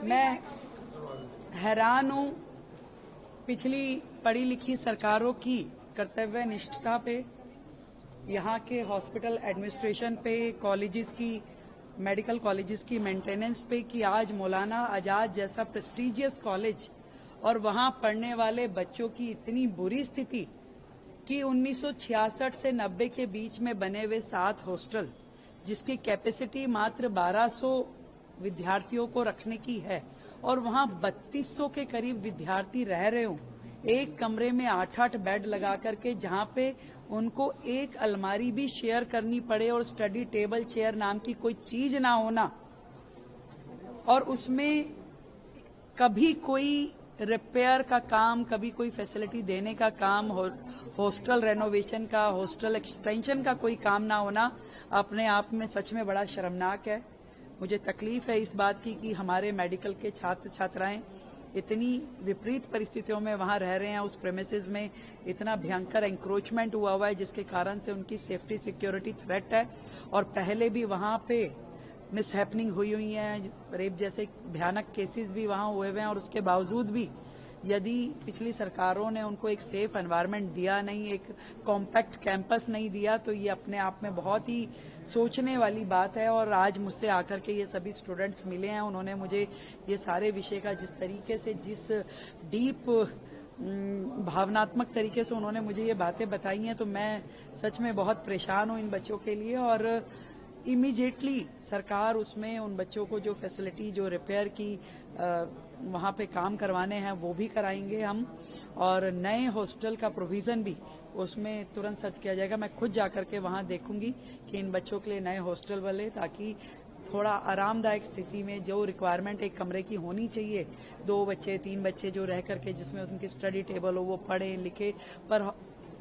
मैं हैरान हूं पिछली पढ़ी लिखी सरकारों की कर्तव्य निष्ठा पे, यहाँ के हॉस्पिटल एडमिनिस्ट्रेशन पे, कॉलेजेस की, मेडिकल कॉलेजेस की मेंटेनेंस पे कि आज मौलाना आजाद जैसा प्रेस्टीजियस कॉलेज और वहां पढ़ने वाले बच्चों की इतनी बुरी स्थिति कि 1966 से 90 के बीच में बने हुए 7 हॉस्टल जिसकी कैपेसिटी मात्र 1200 विद्यार्थियों को रखने की है और वहां 3200 के करीब विद्यार्थी रह रहे हों, एक कमरे में 8-8 बेड लगा करके, जहां पे उनको एक अलमारी भी शेयर करनी पड़े और स्टडी टेबल चेयर नाम की कोई चीज ना होना, और उसमें कभी कोई रिपेयर का काम, कभी कोई फैसिलिटी देने का काम, हॉस्टल रेनोवेशन का, हॉस्टल एक्सटेंशन का कोई काम ना होना अपने आप में सच में बड़ा शर्मनाक है। मुझे तकलीफ है इस बात की कि हमारे मेडिकल के छात्र छात्राएं इतनी विपरीत परिस्थितियों में वहां रह रहे हैं। उस प्रेमिसेस में इतना भयंकर एंक्रोचमेंट हुआ है जिसके कारण से उनकी सेफ्टी सिक्योरिटी थ्रेट है, और पहले भी वहां पे मिसहैपनिंग हुई है, रेप जैसे भयानक केसेस भी वहां हुए हैं, और उसके बावजूद भी यदि पिछली सरकारों ने उनको एक सेफ एनवायरनमेंट दिया नहीं, एक कॉम्पैक्ट कैंपस नहीं दिया, तो ये अपने आप में बहुत ही सोचने वाली बात है। और आज मुझसे आकर के ये सभी स्टूडेंट्स मिले हैं, उन्होंने मुझे ये सारे विषय का जिस तरीके से, जिस डीप भावनात्मक तरीके से उन्होंने मुझे ये बातें बताई हैं, तो मैं सच में बहुत परेशान हूं इन बच्चों के लिए। और इमीडिएटली सरकार उसमें उन बच्चों को जो फैसिलिटी, जो रिपेयर की वहां पे काम करवाने हैं वो भी कराएंगे हम, और नए हॉस्टल का प्रोविजन भी उसमें तुरंत सर्च किया जाएगा। मैं खुद जाकर के वहां देखूंगी कि इन बच्चों के लिए नए हॉस्टल वाले, ताकि थोड़ा आरामदायक स्थिति में जो रिक्वायरमेंट एक कमरे की होनी चाहिए, 2 बच्चे 3 बच्चे जो रह करके जिसमें उनकी स्टडी टेबल हो, वो पढ़े लिखे, पर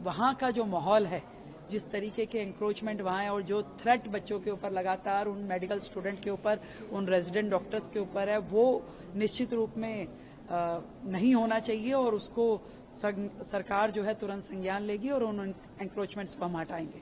वहां का जो माहौल है, जिस तरीके के एंक्रोचमेंट वहां है और जो थ्रेट बच्चों के ऊपर लगातार उन मेडिकल स्टूडेंट के ऊपर, उन रेजिडेंट डॉक्टर्स के ऊपर है, वो निश्चित रूप में नहीं होना चाहिए, और उसको सरकार जो है तुरंत संज्ञान लेगी और उन एंक्रोचमेंट्स को हम हटाएंगे।